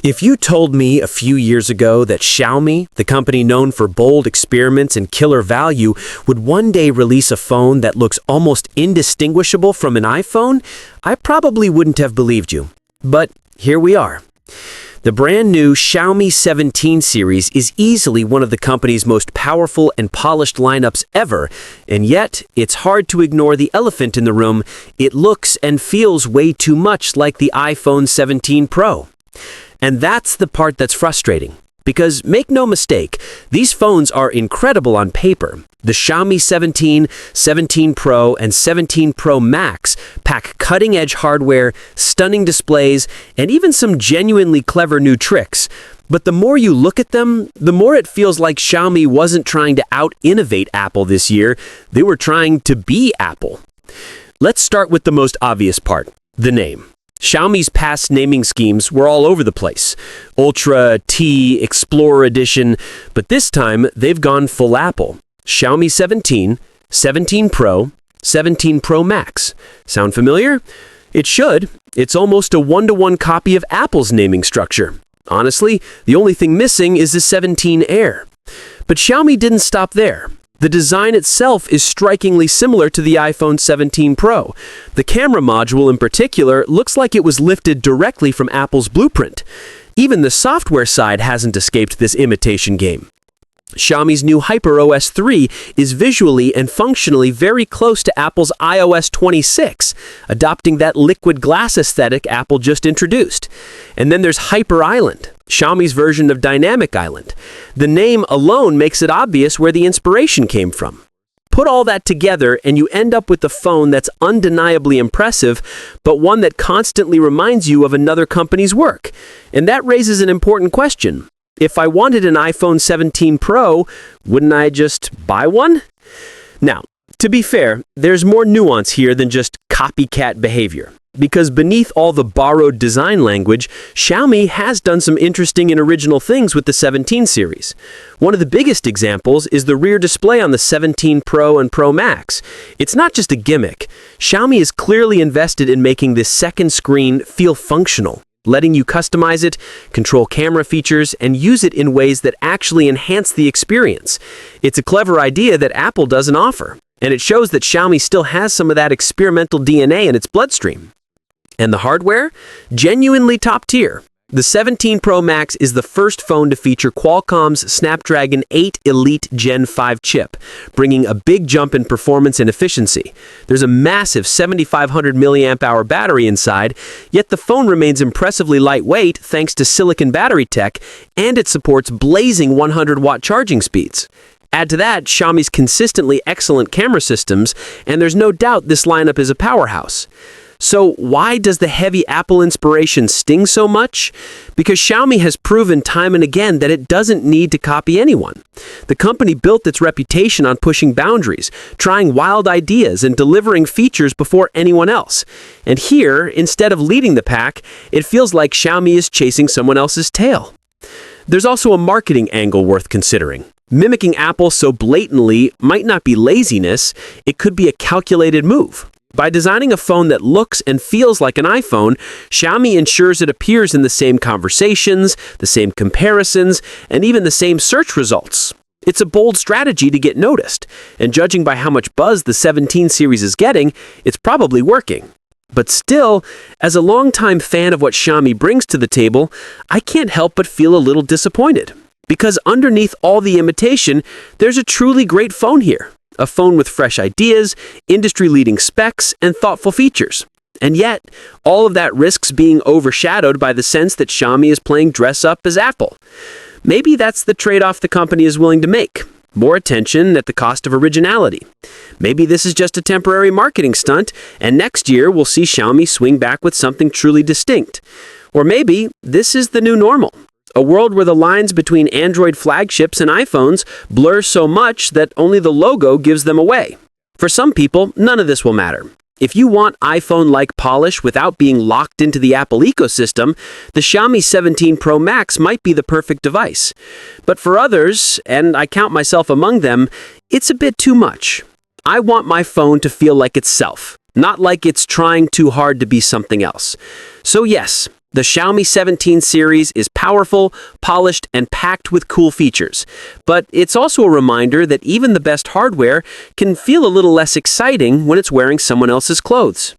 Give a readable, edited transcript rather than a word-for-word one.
If you told me a few years ago that Xiaomi, the company known for bold experiments and killer value, would one day release a phone that looks almost indistinguishable from an iPhone, I probably wouldn't have believed you. But here we are. The brand new Xiaomi 17 series is easily one of the company's most powerful and polished lineups ever, and yet it's hard to ignore the elephant in the room. It looks and feels way too much like the iPhone 17 Pro. And that's the part that's frustrating. Because make no mistake, these phones are incredible on paper. The Xiaomi 17, 17 Pro, and 17 Pro Max pack cutting-edge hardware, stunning displays, and even some genuinely clever new tricks. But the more you look at them, the more it feels like Xiaomi wasn't trying to out-innovate Apple this year. They were trying to be Apple. Let's start with the most obvious part, the name. Xiaomi's past naming schemes were all over the place. Ultra, T, Explorer Edition, but this time they've gone full Apple. Xiaomi 17, 17 Pro, 17 Pro Max. Sound familiar? It should. It's almost a one-to-one copy of Apple's naming structure. Honestly, the only thing missing is the 17 Air. But Xiaomi didn't stop there. The design itself is strikingly similar to the iPhone 17 Pro. The camera module in particular looks like it was lifted directly from Apple's blueprint. Even the software side hasn't escaped this imitation game. Xiaomi's new HyperOS 3 is visually and functionally very close to Apple's iOS 26, adopting that liquid glass aesthetic Apple just introduced. And then there's HyperIsland, Xiaomi's version of Dynamic Island. The name alone makes it obvious where the inspiration came from. Put all that together and you end up with a phone that's undeniably impressive, but one that constantly reminds you of another company's work. And that raises an important question. If I wanted an iPhone 17 Pro, wouldn't I just buy one? Now, to be fair, there's more nuance here than just copycat behavior. Because beneath all the borrowed design language, Xiaomi has done some interesting and original things with the 17 series. One of the biggest examples is the rear display on the 17 Pro and Pro Max. It's not just a gimmick. Xiaomi is clearly invested in making this second screen feel functional, letting you customize it, control camera features, and use it in ways that actually enhance the experience. It's a clever idea that Apple doesn't offer, and it shows that Xiaomi still has some of that experimental DNA in its bloodstream. And the hardware? Genuinely top tier. The 17 Pro Max is the first phone to feature Qualcomm's Snapdragon 8 Elite Gen 5 chip, bringing a big jump in performance and efficiency. There's a massive 7,500 mAh battery inside, yet the phone remains impressively lightweight thanks to silicon battery tech, and it supports blazing 100-watt charging speeds. Add to that Xiaomi's consistently excellent camera systems, and there's no doubt this lineup is a powerhouse. So why does the heavy Apple inspiration sting so much? Because Xiaomi has proven time and again that it doesn't need to copy anyone. The company built its reputation on pushing boundaries, trying wild ideas, and delivering features before anyone else. And here, instead of leading the pack, it feels like Xiaomi is chasing someone else's tail. There's also a marketing angle worth considering. Mimicking Apple so blatantly might not be laziness, it could be a calculated move. By designing a phone that looks and feels like an iPhone, Xiaomi ensures it appears in the same conversations, the same comparisons, and even the same search results. It's a bold strategy to get noticed, and judging by how much buzz the 17 series is getting, it's probably working. But still, as a longtime fan of what Xiaomi brings to the table, I can't help but feel a little disappointed. Because underneath all the imitation, there's a truly great phone here. A phone with fresh ideas, industry-leading specs, and thoughtful features. And yet, all of that risks being overshadowed by the sense that Xiaomi is playing dress-up as Apple. Maybe that's the trade-off the company is willing to make. More attention at the cost of originality. Maybe this is just a temporary marketing stunt, and next year we'll see Xiaomi swing back with something truly distinct. Or maybe this is the new normal. A world where the lines between Android flagships and iPhones blur so much that only the logo gives them away. For some people, none of this will matter. If you want iPhone-like polish without being locked into the Apple ecosystem, the Xiaomi 17 Pro Max might be the perfect device. But for others, and I count myself among them, it's a bit too much. I want my phone to feel like itself, not like it's trying too hard to be something else. So yes, The Xiaomi 17 series is powerful, polished, and packed with cool features. But it's also a reminder that even the best hardware can feel a little less exciting when it's wearing someone else's clothes.